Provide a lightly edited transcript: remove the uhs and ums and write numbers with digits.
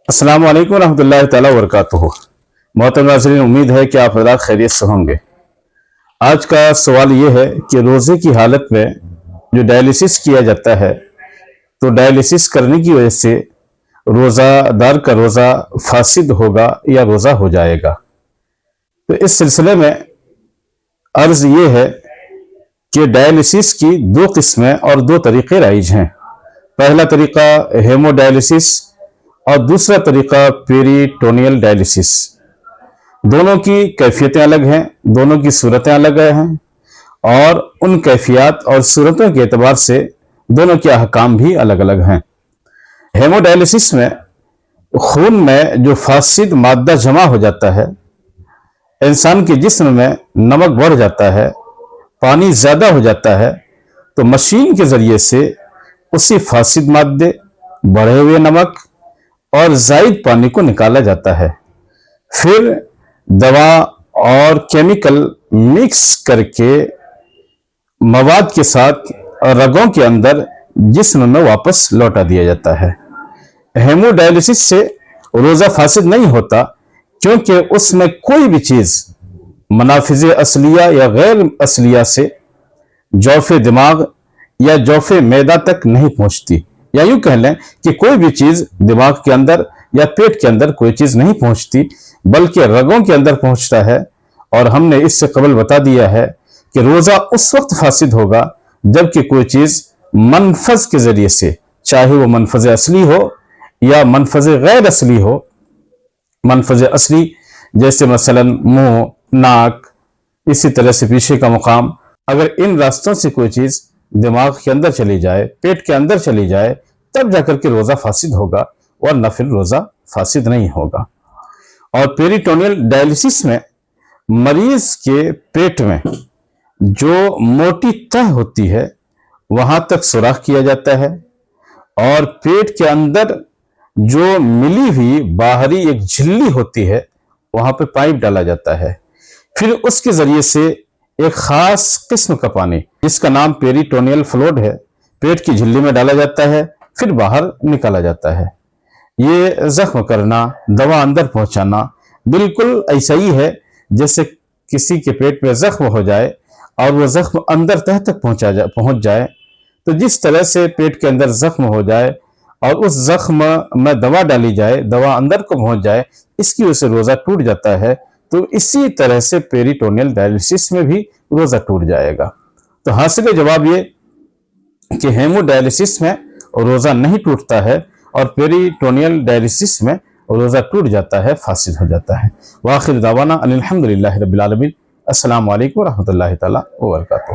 السلام علیکم ورحمۃ اللہ تعالیٰ وبرکاتہ۔ محترم ناظرین، امید ہے کہ آپ حضرات خیریت سے ہوں گے۔ آج کا سوال یہ ہے کہ روزے کی حالت میں جو ڈائلیسس کیا جاتا ہے تو ڈائلیسس کرنے کی وجہ سے روزہ دار کا روزہ فاسد ہوگا یا روزہ ہو جائے گا؟ تو اس سلسلے میں عرض یہ ہے کہ ڈائلیسس کی دو قسمیں اور دو طریقے رائج ہیں۔ پہلا طریقہ ہیمو ڈائلیسس اور دوسرا طریقہ پیریٹونیل ڈائلیسس۔ دونوں کی کیفیتیں الگ ہیں، دونوں کی صورتیں الگ ہیں، اور ان کیفیات اور صورتوں کے اعتبار سے دونوں کے احکام بھی الگ الگ ہیں۔ ہیمو ڈائلیسس میں خون میں جو فاسد مادہ جمع ہو جاتا ہے، انسان کے جسم میں نمک بڑھ جاتا ہے، پانی زیادہ ہو جاتا ہے، تو مشین کے ذریعے سے اسی فاسد مادے، بڑھے ہوئے نمک اور زائد پانی کو نکالا جاتا ہے۔ پھر دوا اور کیمیکل مکس کر کے مواد کے ساتھ رگوں کے اندر جسم میں واپس لوٹا دیا جاتا ہے۔ ہیمو ڈائلیسس سے روزہ فاسد نہیں ہوتا، کیونکہ اس میں کوئی بھی چیز منافذ اصلیہ یا غیر اصلیہ سے جوف دماغ یا جوف معدہ تک نہیں پہنچتی، یا یوں کہہ لیں کہ کوئی بھی چیز دماغ کے اندر یا پیٹ کے اندر کوئی چیز نہیں پہنچتی، بلکہ رگوں کے اندر پہنچتا ہے۔ اور ہم نے اس سے قبل بتا دیا ہے کہ روزہ اس وقت فاسد ہوگا جبکہ کوئی چیز منفذ کے ذریعے سے، چاہے وہ منفذ اصلی ہو یا منفذ غیر اصلی ہو۔ منفذ اصلی جیسے مثلا منہ، ناک، اسی طرح سے پیچھے کا مقام، اگر ان راستوں سے کوئی چیز دماغ کے اندر چلی جائے، پیٹ کے اندر چلی جائے، تب جا کر کے روزہ فاسد ہوگا، ورنہ پھر روزہ فاسد نہیں ہوگا۔ اور پیریٹونیل ڈائلیسس میں مریض کے پیٹ میں جو موٹی تہ ہوتی ہے وہاں تک سوراخ کیا جاتا ہے، اور پیٹ کے اندر جو ملی ہوئی باہری ایک جھلی ہوتی ہے وہاں پہ پائپ ڈالا جاتا ہے۔ پھر اس کے ذریعے سے ایک خاص قسم کا پانی جس کا نام پیریٹونیل فلوئڈ ہے پیٹ کی جھلی میں ڈالا جاتا ہے، پھر باہر نکالا جاتا ہے۔ یہ زخم کرنا، دوا اندر پہنچانا بالکل ایسا ہی ہے جیسے کسی کے پیٹ میں زخم ہو جائے اور وہ زخم اندر تہ تک پہنچ جائے۔ تو جس طرح سے پیٹ کے اندر زخم ہو جائے اور اس زخم میں دوا ڈالی جائے، دوا اندر کو پہنچ جائے، اس کی وجہ سے روزہ ٹوٹ جاتا ہے، تو اسی طرح سے پیریٹونیل ڈائلیسس میں بھی روزہ ٹوٹ جائے گا۔ تو حاصل جواب یہ کہ ہیمو ڈائلیسس میں روزہ نہیں ٹوٹتا ہے، اور پیریٹونیل ڈائلیسس میں روزہ ٹوٹ جاتا ہے، فاسد ہو جاتا ہے۔ وآخر دعوانا ان الحمدللہ رب العالمین۔ السلام علیکم ورحمۃ اللہ تعالیٰ وبرکاتہ۔